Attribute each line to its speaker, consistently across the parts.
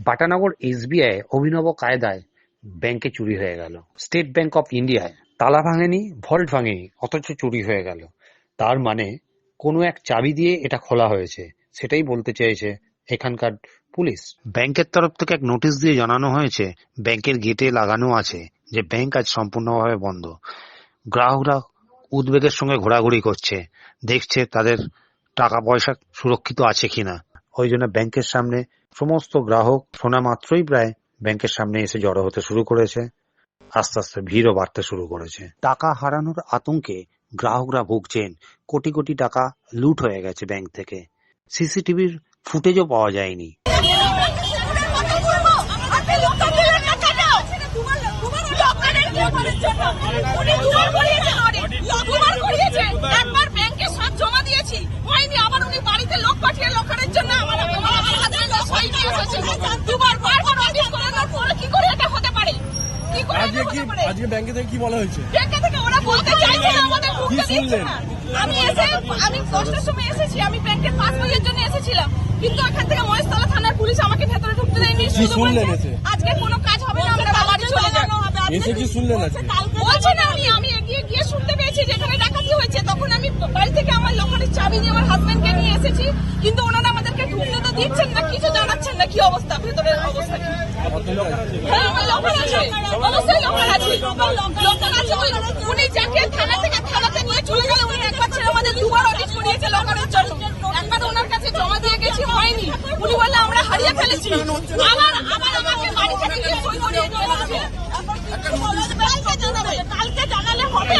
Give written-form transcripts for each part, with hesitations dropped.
Speaker 1: পাটানগর SBI অভিনব কায়দায় ব্যাংকে চুরি হয়ে গেল। স্টেট ব্যাংক অফ ইন্ডিয়ায় তালা ভাঙেনি, ভল্ট ভাঙেনি, অথচ চুরি হয়ে গেল। তার মানে কোনো এক চাবি দিয়ে এটা খোলা হয়েছে, সেটাই বলতে চেয়েছে এখানকার পুলিশ। ব্যাংকের তরফ থেকে এক নোটিশ দিয়ে জানানো হয়েছে, ব্যাংকের গেটে লাগানো আছে যে ব্যাংক আজ সম্পূর্ণভাবে বন্ধ। গ্রাহকরা উদ্বেগের সঙ্গে ঘোরাঘুরি করছে, দেখছে তাদের টাকা পয়সা সুরক্ষিত আছে কিনা। ওই জন্য ব্যাংকের সামনে সমস্ত গ্রাহক শোনা মাত্রই প্রায় ব্যাংকের সামনে এসে জড়ো হতে শুরু করেছে। আস্তে আস্তে ভিড়ও বাড়তে শুরু করেছে। টাকা হারানোর আতঙ্কে গ্রাহকরা ভুগছেন। কোটি কোটি টাকা লুট হয়ে গেছে ব্যাংক থেকে। সিসিটিভির ফুটেজও পাওয়া যায়নি।
Speaker 2: আজকে ব্যাংকে থেকে কি বলা হয়েছে?
Speaker 3: ব্যাংকে থেকে ওরা বলতে চাইছে না, আমাদের ঢুকতে দিচ্ছে না। আমি 10টার সময় এসেছি, আমি ব্যাংকের পাস বইয়ের জন্য এসেছিলাম, কিন্তু ওখান থেকে মহেশতলা থানার পুলিশ আমাকে ভেতরে ঢুকতে দেয়নি। শুধু বলছে আজকে কোনো কাজ হবে না, আমরা বাড়ি চলে যাব।
Speaker 2: এসে কি শুনলেন আজকে?
Speaker 3: বলছে না, আমি এগিয়ে গিয়ে শুনতে পেয়েছি যেখানে ডাকাতি হয়েছে। তখন আমি বাড়ি থেকে আমার লকারের চাবি নিয়ে আমার হাজবেন্ডকে নিয়ে এসেছি, কিন্তু ওনারা আমাদেরকে ঢুকতে তো দিচ্ছেন না, কিছু জানাচ্ছেন না কি অবস্থা, ভেতরের অবস্থা কি। হ্যাঁ, আমার লকার আছে, অবশ্যই লকার আছে, লকার আছে। উনি যাকে থানা থেকে থানাতে নিয়ে চলে গেলে, উনি একবার ছেড়ে আমাদের দুবার অডিট করিয়েছে লকারের জন্য। একবার ওনার কাছে জমা দিয়ে গেছি, হয়নি। উনি বললে আমরা হারিয়ে ফেলেছি। আবার আমাকে বাড়ি থেকে নিয়ে সই করিয়ে দিয়ে গেছে। কালকে জানালে হবে।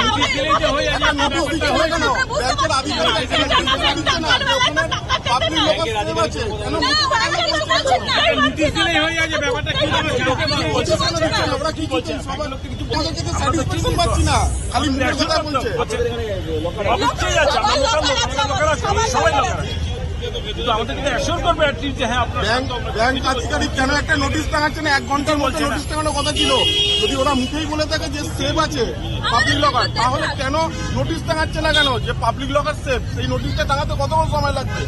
Speaker 2: কেন একটা নোটিশ টাঙাচ্ছে না? 1 ঘন্টার মধ্যে নোটিশ টাঙানোর কথা ছিল। যদি ওরা মুখেই বলে থাকে যে সেভ আছে পাবলিক লকার, তাহলে কেন নোটিশ টাঙাচ্ছে না? কেন যে পাবলিক লকার সেভ, সেই নোটিশটা টাঙাতে কত সময় লাগবে?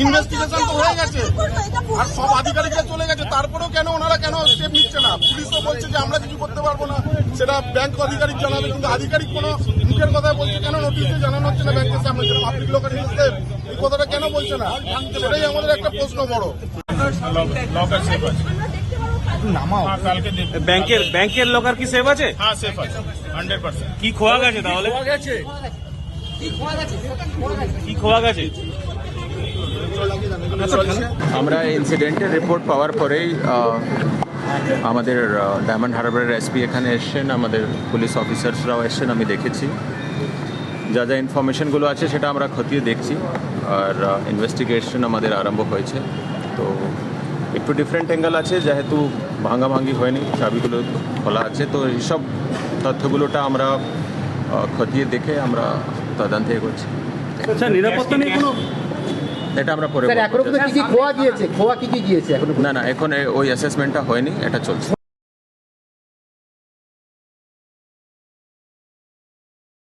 Speaker 2: ইনভেস্টিগেশন তো হয়ে গেছে আর সব আধিকারিকরা চলে গেছে, তারপরেও কেন ওনারা কেন স্টেপ নিচ্ছে না? পুলিশও বলছে যে আমরা কিছু করতে পারবো না, সেটা ব্যাংক আধিকারিক জানাবে, কিন্তু আধিকারিক কোনো মুখের কথা বলছে কেন? নোটিশে জানানো হচ্ছে না ব্যাংকের সামনে যেটা পাবলিক লকার সেভ, এই কথাটা কেন বলছে না? সেটাই আমাদের একটা প্রশ্ন বড়।
Speaker 4: ব্যাংকের লকার কি সেভ আছে?
Speaker 5: হ্যাঁ, সেফ আছে 100%।
Speaker 4: কি খোয়া গেছে তাহলে? কি খোয়া গেছে?
Speaker 6: আমরা ইনসিডেন্টের রিপোর্ট পাওয়ার পরেই আমাদের ডায়মন্ড হারবারের এসপি এখানে এসছেন, আমাদের পুলিশ অফিসার্সরাও এসছেন, আমি দেখেছি। যা যা ইনফরমেশনগুলো আছে সেটা আমরা খতিয়ে দেখছি, আর ইনভেস্টিগেশন আমাদের আরম্ভ হয়েছে। তো একটু ডিফারেন্ট অ্যাঙ্গেল আছে, যেহেতু ভাঙাভাঙি হয়নি, চাবিগুলো খোলা আছে, তো এইসব তথ্যগুলোটা আমরা খতিয়ে দেখে আমরা তদন্তে এগোচ্ছি।
Speaker 4: আচ্ছা, নিরাপত্তা নিয়ে কোনো
Speaker 6: এটা আমরা পরে
Speaker 7: খোয়া গিয়েছে এখন?
Speaker 6: না, এখন ওই অ্যাসেসমেন্টটা হয়নি, এটা চলছে।